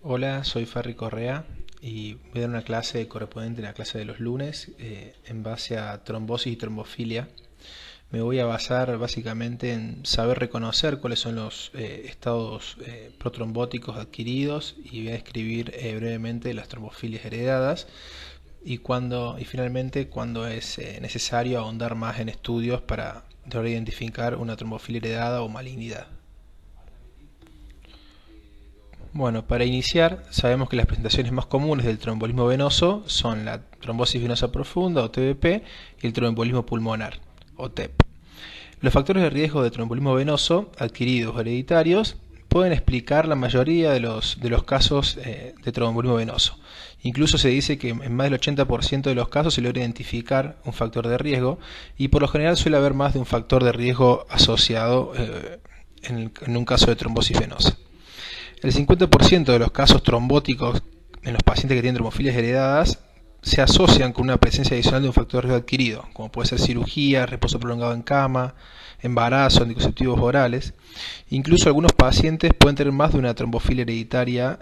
Hola, soy Ferry Correa y voy a dar una clase correspondiente a la clase de los lunes en base a trombosis y trombofilia. Me voy a basar básicamente en saber reconocer cuáles son los estados protrombóticos adquiridos y voy a describir brevemente las trombofilias heredadas y finalmente cuando es necesario ahondar más en estudios para lograr identificar una trombofilia heredada o malignidad. Bueno, para iniciar, sabemos que las presentaciones más comunes del tromboembolismo venoso son la trombosis venosa profunda o TVP y el tromboembolismo pulmonar o TEP. Los factores de riesgo de tromboembolismo venoso adquiridos o hereditarios pueden explicar la mayoría de los casos de tromboembolismo venoso. Incluso se dice que en más del 80% de los casos se logra identificar un factor de riesgo y por lo general suele haber más de un factor de riesgo asociado en un caso de trombosis venosa. El 50% de los casos trombóticos en los pacientes que tienen trombofilias heredadas se asocian con una presencia adicional de un factor de riesgo adquirido, como puede ser cirugía, reposo prolongado en cama, embarazo, anticonceptivos orales. Incluso algunos pacientes pueden tener más de una trombofilia hereditaria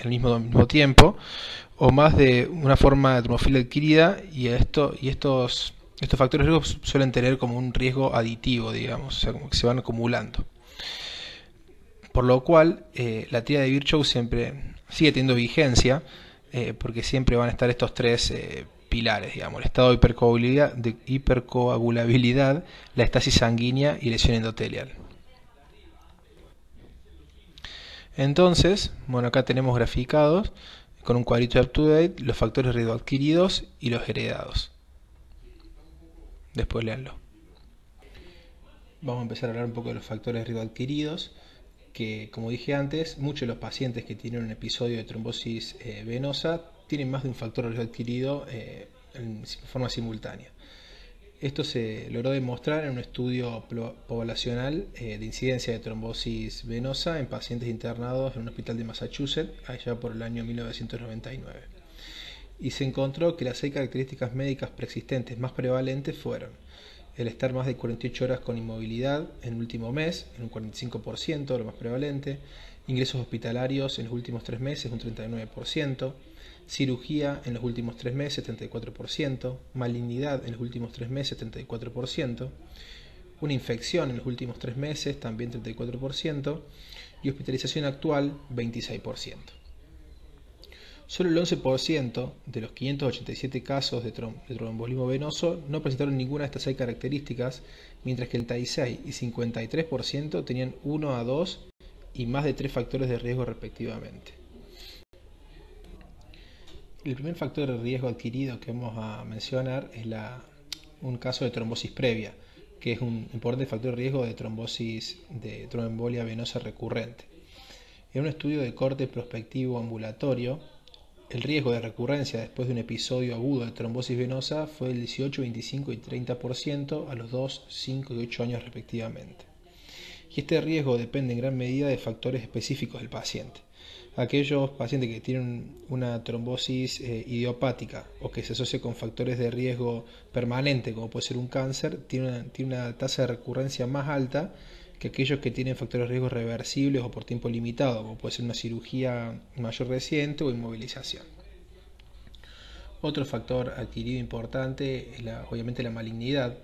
al mismo tiempo, o más de una forma de trombofilia adquirida, y estos factores de riesgo suelen tener como un riesgo aditivo, digamos, o sea, como que se van acumulando. Por lo cual, la teoría de Virchow siempre sigue teniendo vigencia, porque siempre van a estar estos tres pilares, digamos, el estado de hipercoagulabilidad, la estasis sanguínea y lesión endotelial. Entonces, bueno, acá tenemos graficados con un cuadrito de UpToDate los factores de riesgo adquiridos y los heredados. Después leanlo. Vamos a empezar a hablar un poco de los factores de riesgo adquiridos, que como dije antes, muchos de los pacientes que tienen un episodio de trombosis venosa tienen más de un factor de riesgo adquirido en forma simultánea. Esto se logró demostrar en un estudio poblacional de incidencia de trombosis venosa en pacientes internados en un hospital de Massachusetts allá por el año 1999. Y se encontró que las 6 características médicas preexistentes más prevalentes fueron el estar más de 48 horas con inmovilidad en el último mes, en un 45%, lo más prevalente, ingresos hospitalarios en los últimos 3 meses, un 39%, cirugía en los últimos 3 meses, 34%, malignidad en los últimos 3 meses, 34%, una infección en los últimos 3 meses, también 34%, y hospitalización actual, 26%. Solo el 11% de los 587 casos de tromboembolismo venoso no presentaron ninguna de estas 6 características, mientras que el 36 y 53% tenían 1 a 2 y más de 3 factores de riesgo respectivamente. El primer factor de riesgo adquirido que vamos a mencionar es un caso de trombosis previa, que es un importante factor de riesgo de tromboembolia venosa recurrente. En un estudio de corte prospectivo ambulatorio, el riesgo de recurrencia después de un episodio agudo de trombosis venosa fue del 18, 25 y 30% a los 2, 5 y 8 años respectivamente. Y este riesgo depende en gran medida de factores específicos del paciente. Aquellos pacientes que tienen una trombosis idiopática o que se asocia con factores de riesgo permanente, como puede ser un cáncer, tienen una tasa de recurrencia más alta que aquellos que tienen factores de riesgo reversibles o por tiempo limitado, como puede ser una cirugía mayor reciente o inmovilización. Otro factor adquirido importante es obviamente la malignidad,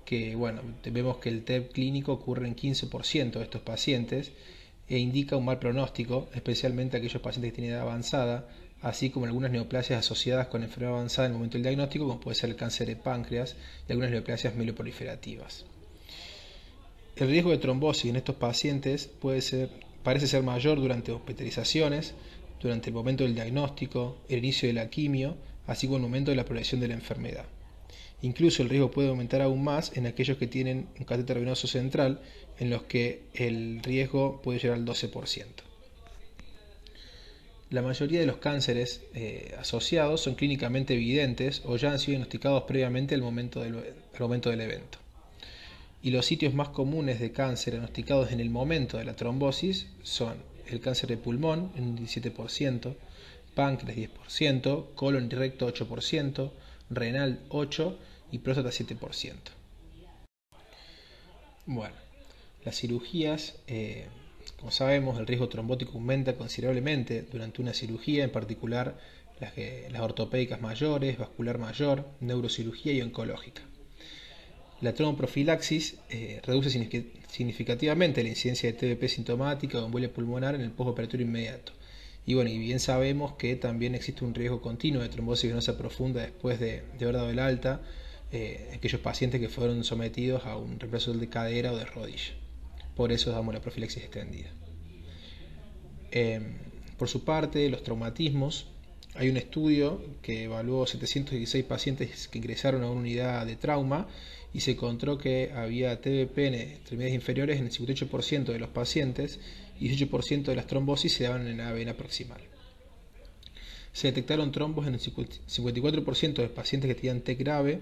que vemos que el TEP clínico ocurre en 15% de estos pacientes e indica un mal pronóstico, especialmente aquellos pacientes que tienen edad avanzada, así como algunas neoplasias asociadas con enfermedad avanzada en el momento del diagnóstico, como puede ser el cáncer de páncreas y algunas neoplasias mieloproliferativas. El riesgo de trombosis en estos pacientes parece ser mayor durante hospitalizaciones, durante el momento del diagnóstico, el inicio de la quimio, así como el momento de la progresión de la enfermedad. Incluso el riesgo puede aumentar aún más en aquellos que tienen un catéter venoso central, en los que el riesgo puede llegar al 12%. La mayoría de los cánceres asociados son clínicamente evidentes o ya han sido diagnosticados previamente al momento del evento. Y los sitios más comunes de cáncer diagnosticados en el momento de la trombosis son el cáncer de pulmón en un 17%, páncreas 10%, colon y recto 8%, renal 8% y próstata 7%. Bueno, las cirugías, Como sabemos, el riesgo trombótico aumenta considerablemente durante una cirugía, en particular las ortopédicas mayores, vascular mayor, neurocirugía y oncológica. La tromboprofilaxis reduce significativamente la incidencia de TBP sintomática o embolia pulmonar en el postoperatorio inmediato. Y bueno, y bien sabemos que también existe un riesgo continuo de trombosis venosa profunda después de haber dado el alta, aquellos pacientes que fueron sometidos a un reemplazo de cadera o de rodilla. Por eso damos la profilaxis extendida. Por su parte, los traumatismos. Hay un estudio que evaluó 716 pacientes que ingresaron a una unidad de trauma y se encontró que había TBP en extremidades inferiores en el 58% de los pacientes y 18% de las trombosis se daban en la vena proximal. Se detectaron trombos en el 54% de los pacientes que tenían TEC grave,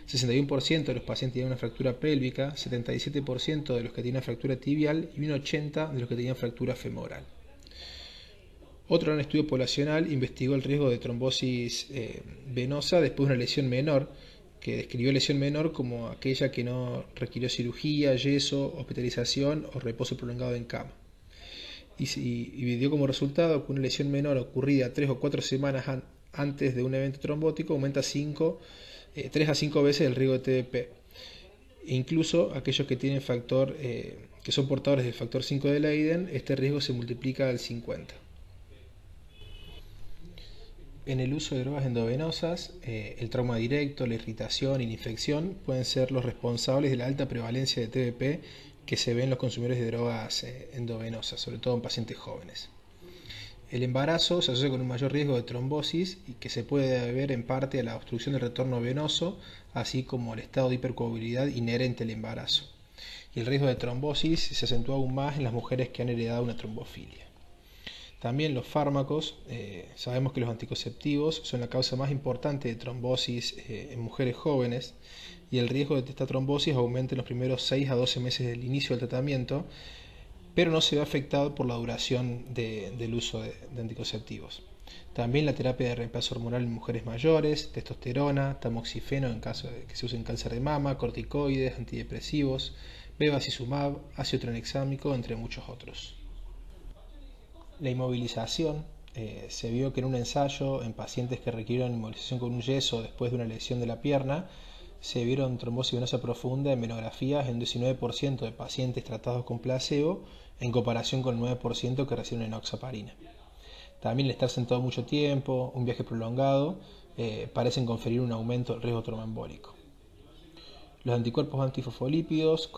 61% de los pacientes tenían una fractura pélvica, 77% de los que tenían fractura tibial y un 80% de los que tenían fractura femoral. Otro gran estudio poblacional investigó el riesgo de trombosis venosa después de una lesión menor, que describió lesión menor como aquella que no requirió cirugía, yeso, hospitalización o reposo prolongado en cama. Y dio como resultado que una lesión menor ocurrida 3 o 4 semanas antes de un evento trombótico aumenta 3 a 5 veces el riesgo de TBP. E incluso aquellos que tienen que son portadores del factor 5 de Leiden, este riesgo se multiplica al 50. En el uso de drogas endovenosas, el trauma directo, la irritación y la infección pueden ser los responsables de la alta prevalencia de TBP que se ve en los consumidores de drogas endovenosas, sobre todo en pacientes jóvenes. El embarazo se asocia con un mayor riesgo de trombosis y que se puede deber en parte a la obstrucción del retorno venoso, así como al estado de hipercoagulabilidad inherente al embarazo. Y el riesgo de trombosis se acentúa aún más en las mujeres que han heredado una trombofilia. También los fármacos, sabemos que los anticonceptivos son la causa más importante de trombosis en mujeres jóvenes y el riesgo de esta trombosis aumenta en los primeros 6 a 12 meses del inicio del tratamiento, pero no se ve afectado por la duración del uso de anticonceptivos. También la terapia de reemplazo hormonal en mujeres mayores, testosterona, tamoxifeno en caso de que se use en cáncer de mama, corticoides, antidepresivos, bevacizumab, ácido tranexámico, entre muchos otros. La inmovilización, se vio que en un ensayo en pacientes que requirieron inmovilización con un yeso después de una lesión de la pierna, se vieron trombosis venosa profunda en venografías en un 19% de pacientes tratados con placebo en comparación con el 9% que reciben enoxaparina. También el estar sentado mucho tiempo, un viaje prolongado, parecen conferir un aumento del riesgo tromboembólico. Los anticuerpos antifosfolípidos,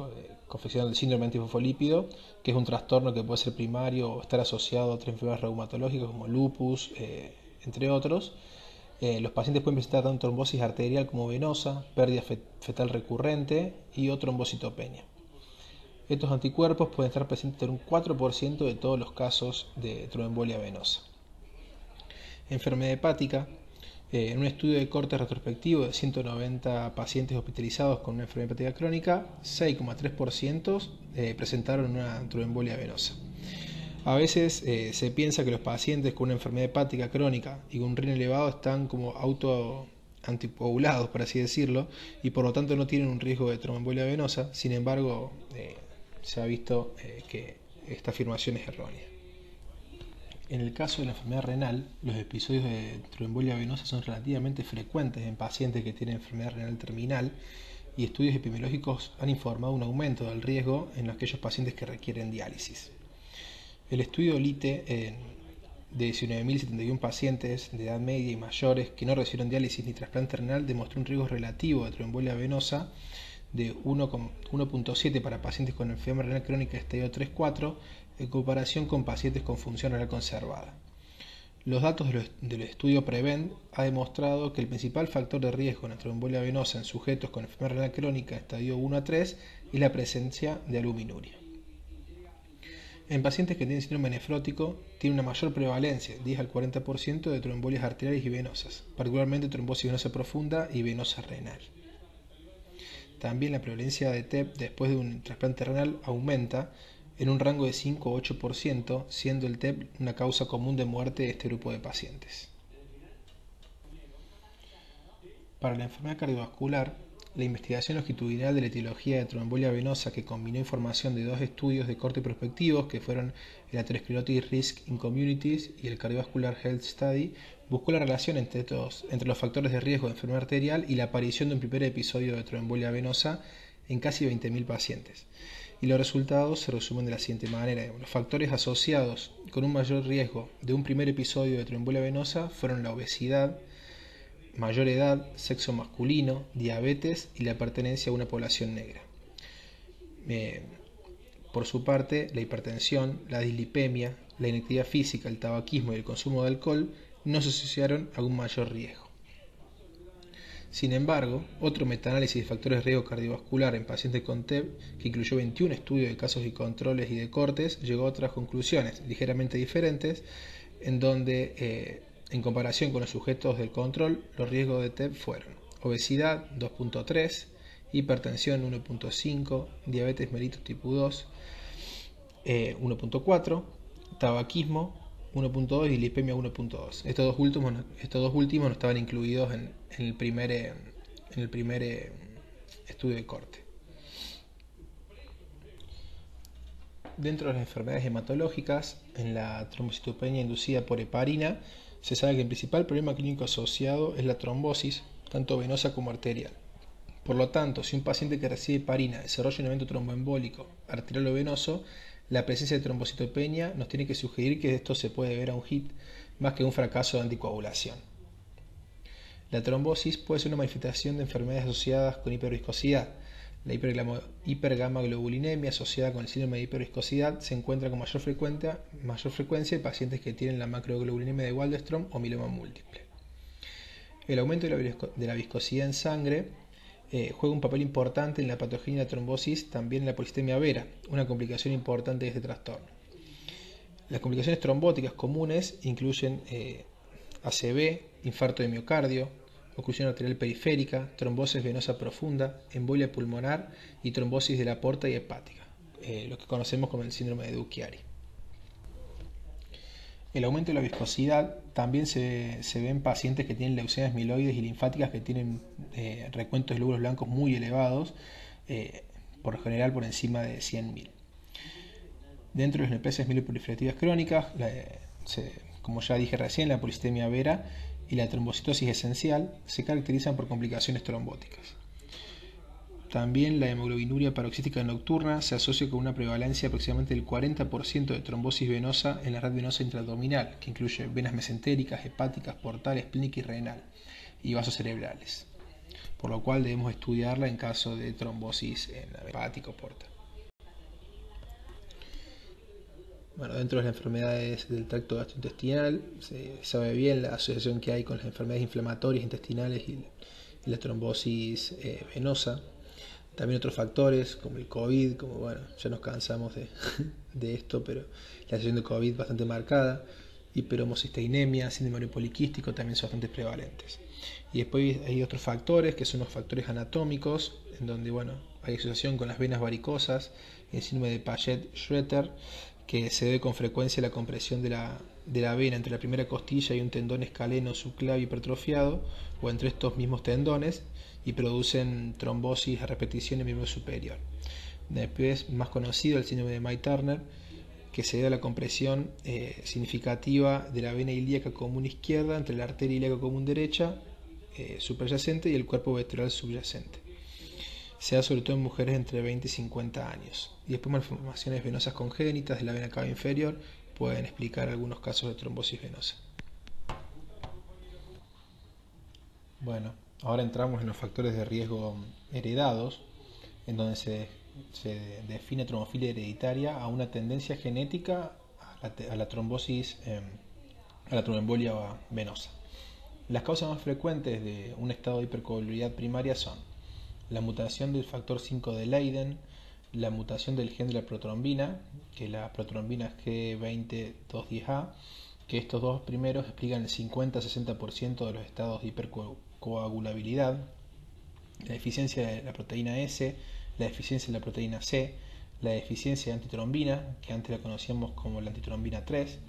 confeccionan el síndrome antifosfolípido, que es un trastorno que puede ser primario o estar asociado a otras enfermedades reumatológicas como lupus, entre otros. Los pacientes pueden presentar tanto trombosis arterial como venosa, pérdida fetal recurrente y o trombocitopenia. Estos anticuerpos pueden estar presentes en un 4% de todos los casos de tromboembolia venosa. Enfermedad hepática. En un estudio de corte retrospectivo de 190 pacientes hospitalizados con una enfermedad hepática crónica, 6,3% presentaron una tromboembolia venosa. A veces se piensa que los pacientes con una enfermedad hepática crónica y con un riñón elevado están como anticoagulados, por así decirlo, y por lo tanto no tienen un riesgo de tromboembolia venosa. Sin embargo, se ha visto que esta afirmación es errónea. En el caso de la enfermedad renal, los episodios de tromboembolia venosa son relativamente frecuentes en pacientes que tienen enfermedad renal terminal y estudios epidemiológicos han informado un aumento del riesgo en aquellos pacientes que requieren diálisis. El estudio LITE de 19.071 pacientes de edad media y mayores que no recibieron diálisis ni trasplante renal demostró un riesgo relativo de tromboembolia venosa de 1,7 para pacientes con enfermedad renal crónica estadio 3-4 en comparación con pacientes con función renal conservada. Los datos del estudio PREVENT ha demostrado que el principal factor de riesgo en la tromboembolia venosa en sujetos con enfermedad renal crónica estadio 1 a 3 es la presencia de albuminuria. En pacientes que tienen síndrome nefrótico, tiene una mayor prevalencia, 10 al 40% de trombolias arteriales y venosas, particularmente trombosis venosa profunda y venosa renal. También la prevalencia de TEP después de un trasplante renal aumenta en un rango de 5 a 8%, siendo el TEP una causa común de muerte de este grupo de pacientes. Para la enfermedad cardiovascular, La investigación longitudinal de la etiología de tromboembolia venosa, que combinó información de dos estudios de corte prospectivos, que fueron el Atherosclerotic Risk in Communities y el Cardiovascular Health Study, buscó la relación entre los factores de riesgo de enfermedad arterial y la aparición de un primer episodio de tromboembolia venosa en casi 20.000 pacientes. Y los resultados se resumen de la siguiente manera. Los factores asociados con un mayor riesgo de un primer episodio de tromboembolia venosa fueron la obesidad, mayor edad, sexo masculino, diabetes y la pertenencia a una población negra. Por su parte, la hipertensión, la dislipemia, la inactividad física, el tabaquismo y el consumo de alcohol no se asociaron a un mayor riesgo. Sin embargo, otro metaanálisis de factores de riesgo cardiovascular en pacientes con TEB, que incluyó 21 estudios de casos y controles y de cortes, llegó a otras conclusiones ligeramente diferentes, en donde, en comparación con los sujetos del control, los riesgos de TEB fueron obesidad 2.3, hipertensión 1.5, diabetes mellitus tipo 2 1.4, tabaquismo 1.2 y dislipemia 1.2. Estos dos últimos no estaban incluidos en el primer estudio de corte. Dentro de las enfermedades hematológicas, en la trombocitopenia inducida por heparina, se sabe que el principal problema clínico asociado es la trombosis, tanto venosa como arterial. Por lo tanto, si un paciente que recibe heparina desarrolla un evento tromboembólico arterial o venoso, la presencia de trombocitopenia nos tiene que sugerir que esto se puede ver a un HIT más que un fracaso de anticoagulación. La trombosis puede ser una manifestación de enfermedades asociadas con hiperviscosidad. La hipergamaglobulinemia asociada con el síndrome de hiperviscosidad se encuentra con mayor frecuencia en pacientes que tienen la macroglobulinemia de Waldenström o mieloma múltiple. El aumento de la viscosidad en sangre juega un papel importante en la patogenia de la trombosis, también en la polistemia vera, una complicación importante de este trastorno. Las complicaciones trombóticas comunes incluyen ACV, infarto de miocardio, oclusión arterial periférica, trombosis venosa profunda, embolia pulmonar y trombosis de la aorta y hepática, lo que conocemos como el síndrome de Buchiari. El aumento de la viscosidad también se ve en pacientes que tienen leucemias mieloides y linfáticas que tienen recuentos de glóbulos blancos muy elevados, por lo general por encima de 100.000. Dentro de las neoplasias mieloproliferativas crónicas, como ya dije recién, la polistemia vera y la trombocitosis esencial se caracterizan por complicaciones trombóticas. También la hemoglobinuria paroxística nocturna se asocia con una prevalencia aproximadamente del 40% de trombosis venosa en la red venosa intraabdominal, que incluye venas mesentéricas, hepáticas, portales, esplénica y renal, y vasos cerebrales, por lo cual debemos estudiarla en caso de trombosis en la hepática o portal. Bueno, dentro de las enfermedades del tracto gastrointestinal se sabe bien la asociación que hay con las enfermedades inflamatorias intestinales y la trombosis venosa. También otros factores como el COVID, como bueno, ya nos cansamos de esto, pero la asociación de COVID bastante marcada, hiperhomocisteinemia, síndrome poliquístico también son bastante prevalentes. Y después hay otros factores que son los factores anatómicos, en donde bueno, hay asociación con las venas varicosas, el síndrome de Paget-Schroeder, que se debe con frecuencia a la compresión de la vena entre la primera costilla y un tendón escaleno subclavio hipertrofiado, o entre estos mismos tendones, y producen trombosis a repetición en el miembro superior. Después, más conocido, el síndrome de May-Turner, que se debe a la compresión significativa de la vena ilíaca común izquierda entre la arteria ilíaca común derecha subyacente y el cuerpo vertebral subyacente. Se da sobre todo en mujeres entre 20 y 50 años. Y después malformaciones venosas congénitas de la vena cava inferior pueden explicar algunos casos de trombosis venosa. Bueno, ahora entramos en los factores de riesgo heredados, en donde se define trombofilia hereditaria a una tendencia genética a la trombosis, a la tromboembolia venosa. Las causas más frecuentes de un estado de hipercoagulabilidad primaria son la mutación del factor 5 de Leiden, la mutación del gen de la protrombina, que la protrombina es G20-210A, que estos dos primeros explican el 50-60% de los estados de hipercoagulabilidad, la deficiencia de la proteína S, la deficiencia de la proteína C, la deficiencia de antitrombina, que antes la conocíamos como la antitrombina 3,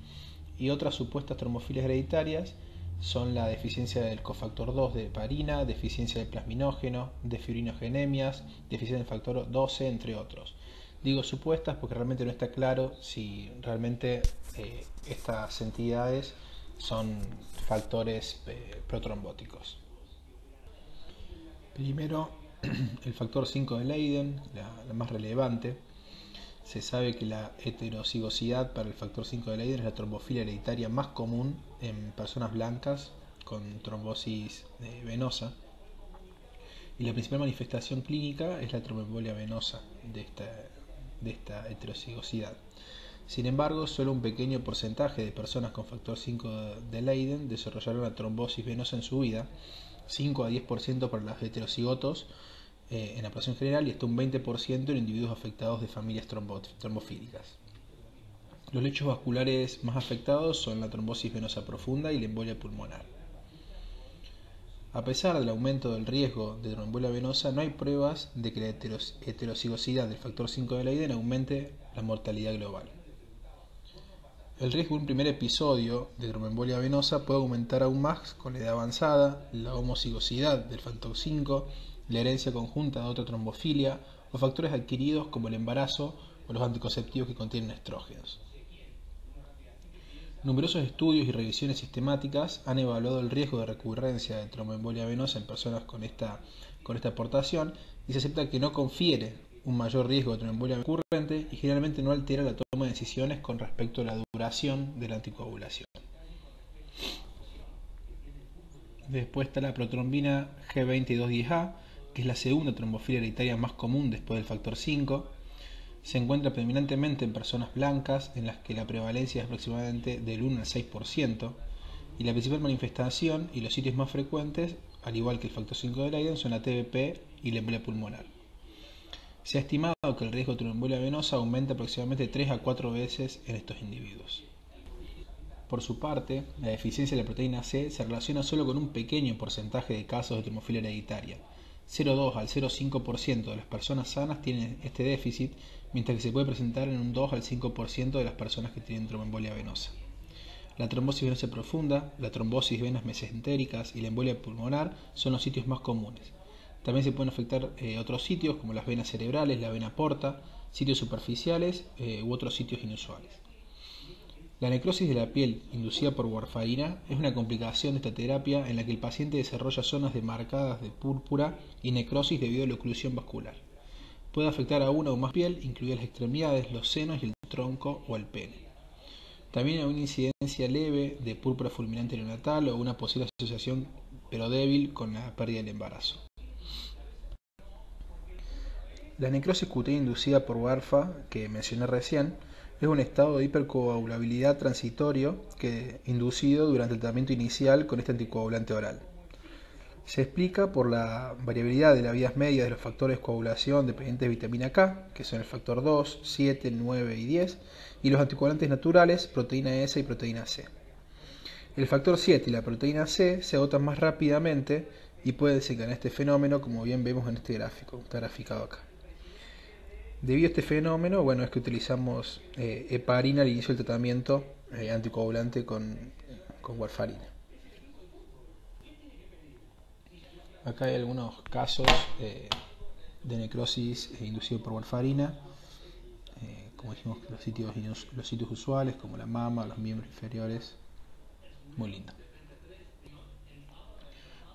y otras supuestas trombofilias hereditarias son la deficiencia del cofactor 2 de heparina, deficiencia del plasminógeno, de fibrinogénemias, deficiencia del factor 12, entre otros. Digo supuestas porque realmente no está claro si realmente estas entidades son factores protrombóticos. Primero, el factor 5 de Leiden, la más relevante. Se sabe que la heterocigosidad para el factor 5 de Leiden es la trombofilia hereditaria más común en personas blancas con trombosis venosa. Y la principal manifestación clínica es la tromboembolia venosa de esta heterocigosidad. Sin embargo, solo un pequeño porcentaje de personas con factor 5 de Leiden desarrollaron una trombosis venosa en su vida, 5 a 10% para los heterocigotos en la población general y hasta un 20% en individuos afectados de familias trombofílicas. Los lechos vasculares más afectados son la trombosis venosa profunda y la embolia pulmonar. A pesar del aumento del riesgo de tromboembolia venosa, no hay pruebas de que la heterocigosidad del factor 5 de Leiden aumente la mortalidad global. El riesgo de un primer episodio de tromboembolia venosa puede aumentar aún más con la edad avanzada, la homocigosidad del factor 5, la herencia conjunta de otra trombofilia o factores adquiridos como el embarazo o los anticonceptivos que contienen estrógenos. Numerosos estudios y revisiones sistemáticas han evaluado el riesgo de recurrencia de tromboembolia venosa en personas con esta aportación y se acepta que no confiere un mayor riesgo de tromboembolia recurrente y generalmente no altera la toma de decisiones con respecto a la duración de la anticoagulación. Después está la protrombina G2210A, que es la segunda trombofilia hereditaria más común después del factor 5. Se encuentra predominantemente en personas blancas, en las que la prevalencia es aproximadamente del 1 al 6%, y la principal manifestación y los sitios más frecuentes, al igual que el factor 5 de Leiden, son la TBP y la embolia pulmonar. Se ha estimado que el riesgo de tromboembolia venosa aumenta aproximadamente 3 a 4 veces en estos individuos. Por su parte, la deficiencia de la proteína C se relaciona solo con un pequeño porcentaje de casos de tromofilia hereditaria. 0,2 al 0,5% de las personas sanas tienen este déficit, mientras que se puede presentar en un 2 al 5% de las personas que tienen tromboembolia venosa. La trombosis venosa profunda, la trombosis de venas mesentéricas y la embolia pulmonar son los sitios más comunes. También se pueden afectar otros sitios como las venas cerebrales, la vena porta, sitios superficiales u otros sitios inusuales. La necrosis de la piel inducida por warfarina es una complicación de esta terapia en la que el paciente desarrolla zonas demarcadas de púrpura y necrosis debido a la oclusión vascular. Puede afectar a una o más piel, incluidas las extremidades, los senos y el tronco o el pene. También hay una incidencia leve de púrpura fulminante neonatal o una posible asociación, pero débil, con la pérdida del embarazo. La necrosis cutánea inducida por warfa, que mencioné recién, es un estado de hipercoagulabilidad transitorio inducido durante el tratamiento inicial con este anticoagulante oral. Se explica por la variabilidad de las vías medias de los factores de coagulación dependientes de vitamina K, que son el factor 2, 7, 9 y 10, y los anticoagulantes naturales, proteína S y proteína C. El factor 7 y la proteína C se agotan más rápidamente y puede desencadenar este fenómeno, como bien vemos en este gráfico, está graficado acá. Debido a este fenómeno, es que utilizamos heparina al inicio del tratamiento anticoagulante con warfarina. Acá hay algunos casos de necrosis inducido por warfarina, como dijimos, los sitios usuales como la mama, los miembros inferiores, muy lindo.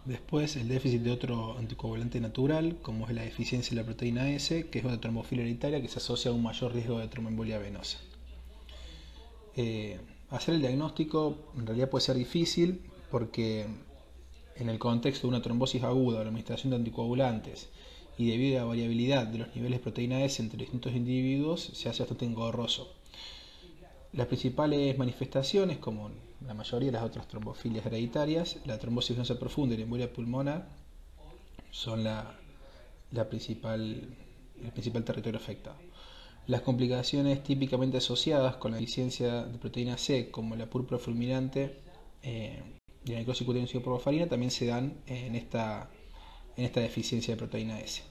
Después el déficit de otro anticoagulante natural, como es la deficiencia de la proteína S, que es otra trombofilia hereditaria que se asocia a un mayor riesgo de tromboembolia venosa. Hacer el diagnóstico en realidad puede ser difícil porque en el contexto de una trombosis aguda o la administración de anticoagulantes y debido a la variabilidad de los niveles de proteína S entre distintos individuos se hace bastante engorroso. Las principales manifestaciones, como la mayoría de las otras trombofilias hereditarias, la trombosis venosa profunda y la embolia pulmonar son el principal territorio afectado. Las complicaciones típicamente asociadas con la deficiencia de proteína C, como la púrpura fulminante y la necrosis cutánea inducida por warfarina, también se dan en esta deficiencia de proteína S.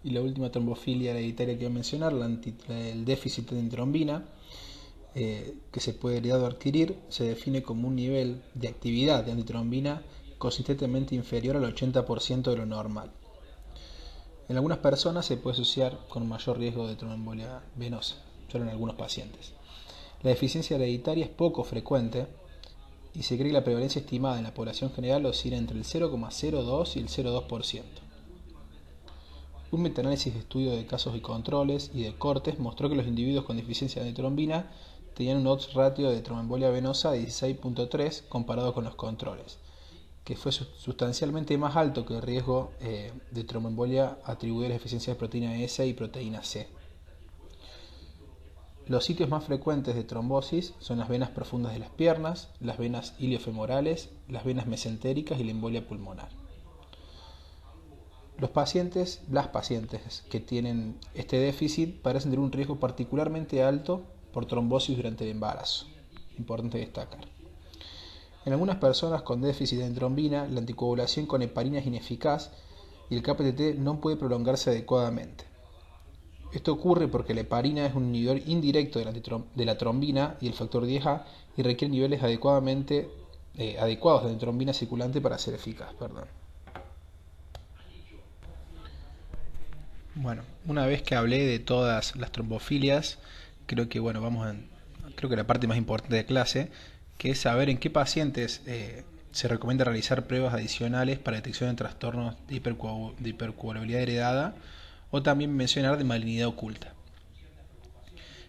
Y la última trombofilia hereditaria que voy a mencionar, el déficit de trombina, que se puede heredar o adquirir se define como un nivel de actividad de antitrombina consistentemente inferior al 80% de lo normal. En algunas personas se puede asociar con mayor riesgo de tromboembolia venosa, solo en algunos pacientes. La deficiencia hereditaria es poco frecuente y se cree que la prevalencia estimada en la población general oscila entre el 0,02 y el 0,2%. Un metaanálisis de estudio de casos y controles y de cortes mostró que los individuos con deficiencia de trombina tenían un odds ratio de tromboembolia venosa de 16.3 comparado con los controles, que fue sustancialmente más alto que el riesgo de tromboembolia atribuido a la deficiencia de proteína S y proteína C. Los sitios más frecuentes de trombosis son las venas profundas de las piernas, las venas iliofemorales, las venas mesentéricas y la embolia pulmonar. Las pacientes que tienen este déficit parecen tener un riesgo particularmente alto por trombosis durante el embarazo. Importante destacar. En algunas personas con déficit de trombina, la anticoagulación con heparina es ineficaz y el KPTT no puede prolongarse adecuadamente. Esto ocurre porque la heparina es un inhibidor indirecto de la trombina y el factor 10A y requiere niveles adecuados de trombina circulante para ser eficaz. Bueno, una vez que hablé de todas las trombofilias, creo que creo que la parte más importante de clase, que es saber en qué pacientes se recomienda realizar pruebas adicionales para detección de trastornos de hipercoagulabilidad heredada o también mencionar de malignidad oculta.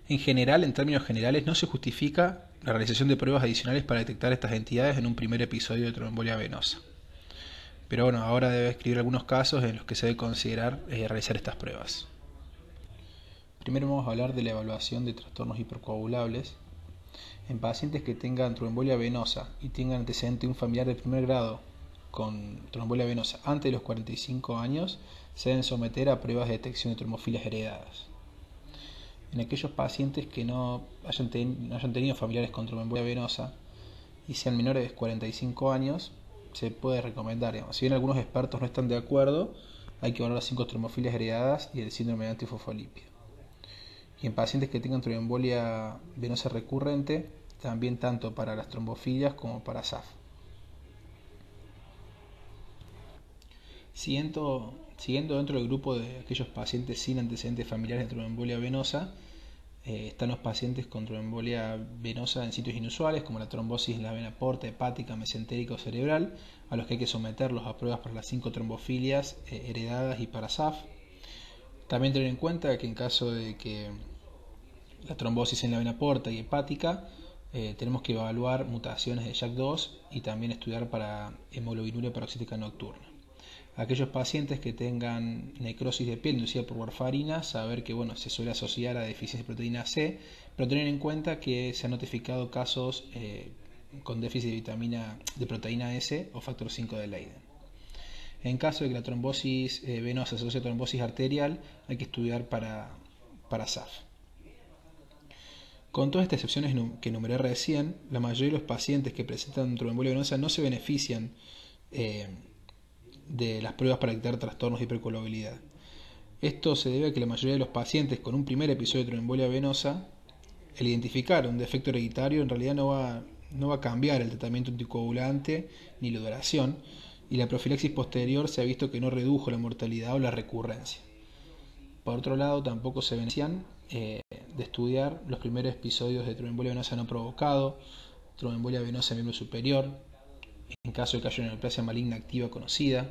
En general, en términos generales, no se justifica la realización de pruebas adicionales para detectar estas entidades en un primer episodio de tromboembolia venosa. Pero bueno, ahora debe escribir algunos casos en los que se debe considerar realizar estas pruebas. Primero vamos a hablar de la evaluación de trastornos hipercoagulables. En pacientes que tengan tromboembolia venosa y tengan antecedente de un familiar de primer grado con tromboembolia venosa antes de los 45 años, se deben someter a pruebas de detección de trombofilias heredadas. En aquellos pacientes que no hayan tenido familiares con tromboembolia venosa y sean menores de 45 años, se puede recomendar. Si bien algunos expertos no están de acuerdo, hay que evaluar las 5 trombofilias heredadas y el síndrome de antifosfolípido. Y en pacientes que tengan tromboembolia venosa recurrente, también tanto para las trombofilias como para SAF. Siguiendo dentro del grupo de aquellos pacientes sin antecedentes familiares de tromboembolia venosa, están los pacientes con tromboembolia venosa en sitios inusuales, como la trombosis en la vena porta, hepática, mesentérica o cerebral, a los que hay que someterlos a pruebas para las 5 trombofilias heredadas y para SAF. También tener en cuenta que en caso de que la trombosis en la vena porta y hepática, tenemos que evaluar mutaciones de JAK2 y también estudiar para hemoglobinuria paroxística nocturna. Aquellos pacientes que tengan necrosis de piel inducida por warfarina, saber que se suele asociar a deficiencia de proteína C, pero tener en cuenta que se han notificado casos con déficit de proteína S o factor 5 de Leiden. En caso de que la trombosis venosa se asocie a trombosis arterial, hay que estudiar para SAF. Con todas estas excepciones que enumeré recién, la mayoría de los pacientes que presentan tromboembolia venosa no se benefician de las pruebas para detectar trastornos de hipercoagulabilidad. Esto se debe a que la mayoría de los pacientes con un primer episodio de tromboembolia venosa, el identificar un defecto hereditario en realidad no va a cambiar el tratamiento anticoagulante ni la duración, y la profilaxis posterior se ha visto que no redujo la mortalidad o la recurrencia. Por otro lado, tampoco se benefician de estudiar los primeros episodios de tromboembolia venosa no provocado, tromboembolia venosa en miembro superior, en caso de que haya una neoplasia maligna activa conocida,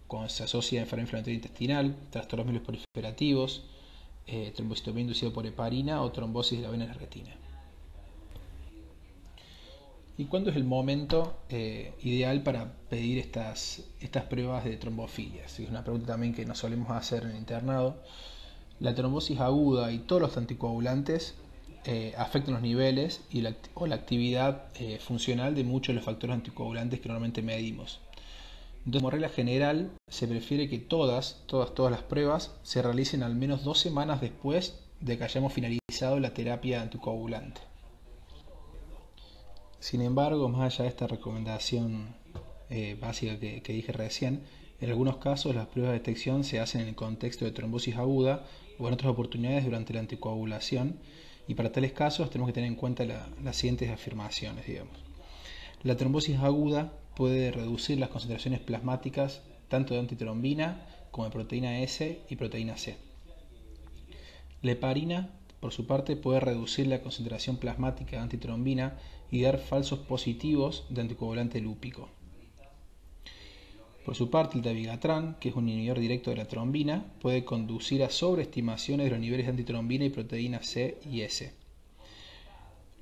cuando se asocia a enfermedad inflamatoria intestinal, trastornos mieloproliferativos, trombocitomía inducida por heparina o trombosis de la vena de la retina. ¿Y cuándo es el momento ideal para pedir estas pruebas de trombofilia? Es una pregunta también que nos solemos hacer en el internado. La trombosis aguda y todos los anticoagulantes afectan los niveles o la actividad funcional de muchos de los factores anticoagulantes que normalmente medimos. Entonces, como regla general, se prefiere que todas las pruebas se realicen al menos 2 semanas después de que hayamos finalizado la terapia anticoagulante. Sin embargo, más allá de esta recomendación básica que dije recién, en algunos casos las pruebas de detección se hacen en el contexto de trombosis aguda o en otras oportunidades durante la anticoagulación, Y para tales casos tenemos que tener en cuenta las siguientes afirmaciones, digamos. La trombosis aguda puede reducir las concentraciones plasmáticas tanto de antitrombina como de proteína S y proteína C. La heparina, por su parte, puede reducir la concentración plasmática de antitrombina y dar falsos positivos de anticoagulante lúpico. Por su parte, el dabigatran, que es un inhibidor directo de la trombina, puede conducir a sobreestimaciones de los niveles de antitrombina y proteína C y S.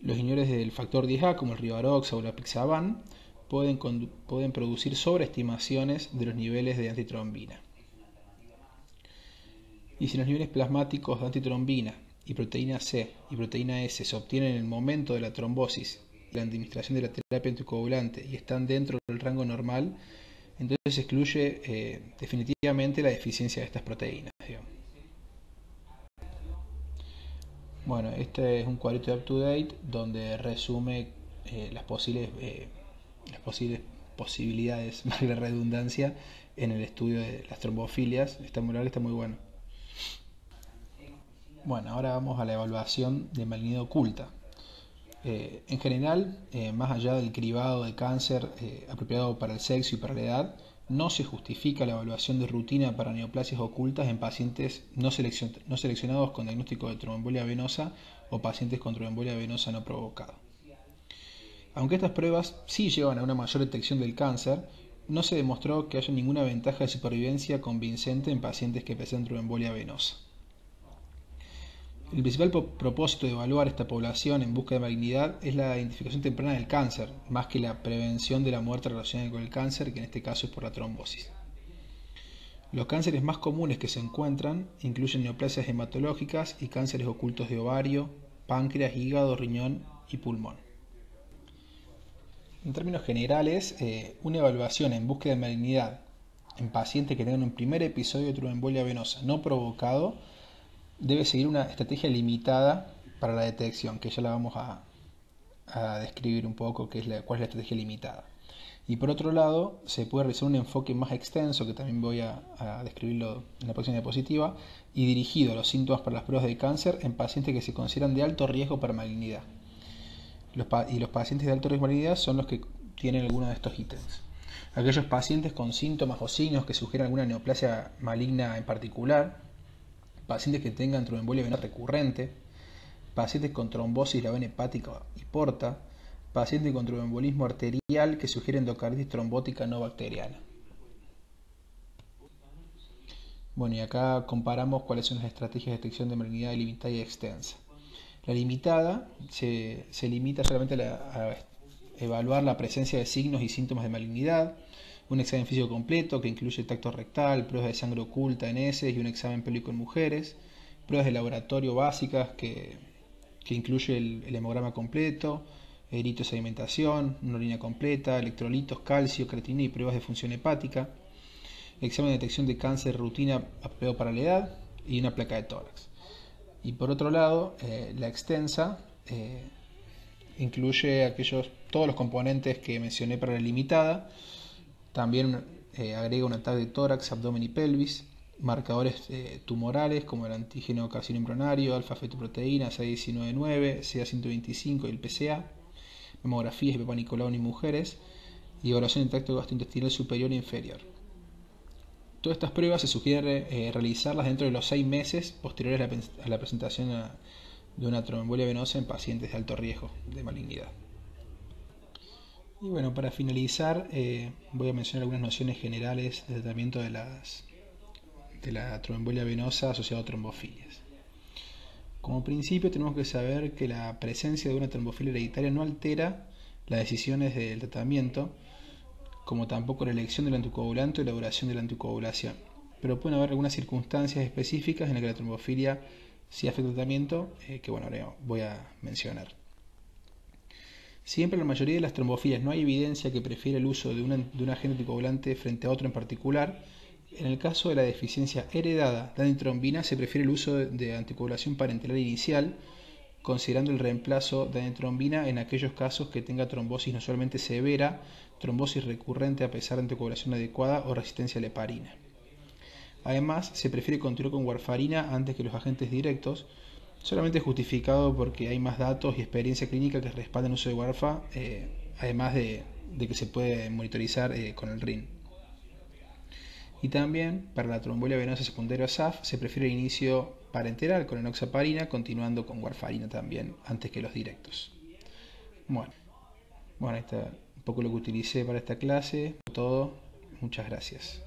Los inhibidores del factor 10A, como el rivaroxa o la apixaban, pueden producir sobreestimaciones de los niveles de antitrombina. Y si los niveles plasmáticos de antitrombina y proteína C y proteína S se obtienen en el momento de la trombosis y la administración de la terapia anticoagulante y están dentro del rango normal, entonces se excluye definitivamente la deficiencia de estas proteínas, digamos. Bueno, este es un cuadrito de up-to-date donde resume las posibles posibilidades, más la redundancia, en el estudio de las trombofilias. Está muy largo, está muy bueno. Bueno, ahora vamos a la evaluación de malignidad oculta. En general, más allá del cribado de cáncer apropiado para el sexo y para la edad, no se justifica la evaluación de rutina para neoplasias ocultas en pacientes no seleccionados con diagnóstico de tromboembolia venosa o pacientes con tromboembolia venosa no provocada. Aunque estas pruebas sí llevan a una mayor detección del cáncer, no se demostró que haya ninguna ventaja de supervivencia convincente en pacientes que presentan tromboembolia venosa. El principal propósito de evaluar esta población en busca de malignidad es la identificación temprana del cáncer, más que la prevención de la muerte relacionada con el cáncer, que en este caso es por la trombosis. Los cánceres más comunes que se encuentran incluyen neoplasias hematológicas y cánceres ocultos de ovario, páncreas, hígado, riñón y pulmón. En términos generales, una evaluación en búsqueda de malignidad en pacientes que tengan un primer episodio de tromboembolia venosa no provocado debe seguir una estrategia limitada para la detección, que ya la vamos a describir un poco, cuál es la estrategia limitada. Y por otro lado, se puede realizar un enfoque más extenso, que también voy a describirlo en la próxima diapositiva, y dirigido a los síntomas para las pruebas de cáncer en pacientes que se consideran de alto riesgo para malignidad. Y los pacientes de alto riesgo de malignidad son los que tienen alguno de estos ítems. Aquellos pacientes con síntomas o signos que sugieran alguna neoplasia maligna en particular, pacientes que tengan tromboembolia venosa recurrente, pacientes con trombosis de la vena hepática y porta, pacientes con tromboembolismo arterial que sugiere endocarditis trombótica no bacteriana. Bueno, y acá comparamos cuáles son las estrategias de detección de malignidad limitada y extensa. La limitada se limita solamente a evaluar la presencia de signos y síntomas de malignidad, un examen físico completo que incluye tacto rectal, pruebas de sangre oculta en heces y un examen pélvico en mujeres, pruebas de laboratorio básicas que incluye el hemograma completo, eritos de alimentación, una orina completa, electrolitos, calcio, creatinina y pruebas de función hepática, examen de detección de cáncer rutina apropiado para la edad y una placa de tórax. Y por otro lado, la extensa incluye todos los componentes que mencioné para la limitada. También agrega un ataque de tórax, abdomen y pelvis, marcadores tumorales como el antígeno carcinoma embrionario, alfa-fetoproteína, CA199, CA125 y el PSA, mamografías de Papá Nicolau en mujeres y evaluación del tracto gastrointestinal superior e inferior. Todas estas pruebas se sugiere realizarlas dentro de los 6 meses posteriores a la presentación de una tromboembolia venosa en pacientes de alto riesgo de malignidad. Y bueno, para finalizar, voy a mencionar algunas nociones generales de tratamiento de la tromboembolia venosa asociada a trombofilias. Como principio, tenemos que saber que la presencia de una trombofilia hereditaria no altera las decisiones del tratamiento, como tampoco la elección del anticoagulante o la duración de la anticoagulación. Pero pueden haber algunas circunstancias específicas en las que la trombofilia sí afecta el tratamiento, que bueno, ahora voy a mencionar. Siempre en la mayoría de las trombofilias no hay evidencia que prefiera el uso de un agente anticoagulante frente a otro en particular. En el caso de la deficiencia heredada de antitrombina se prefiere el uso de anticoagulación parenteral inicial, considerando el reemplazo de antitrombina en aquellos casos que tenga trombosis no solamente severa, trombosis recurrente a pesar de anticoagulación adecuada o resistencia a la heparina. Además, se prefiere continuar con warfarina antes que los agentes directos, Solamente justificado porque hay más datos y experiencia clínica que respaldan el uso de Warfa, además de que se puede monitorizar con el RIN. Y también para la tromboembolia venosa secundaria SAF se prefiere el inicio parenteral con enoxaparina, continuando con warfarina también antes que los directos. Bueno, bueno, ahí está un poco lo que utilicé para esta clase. Todo, muchas gracias.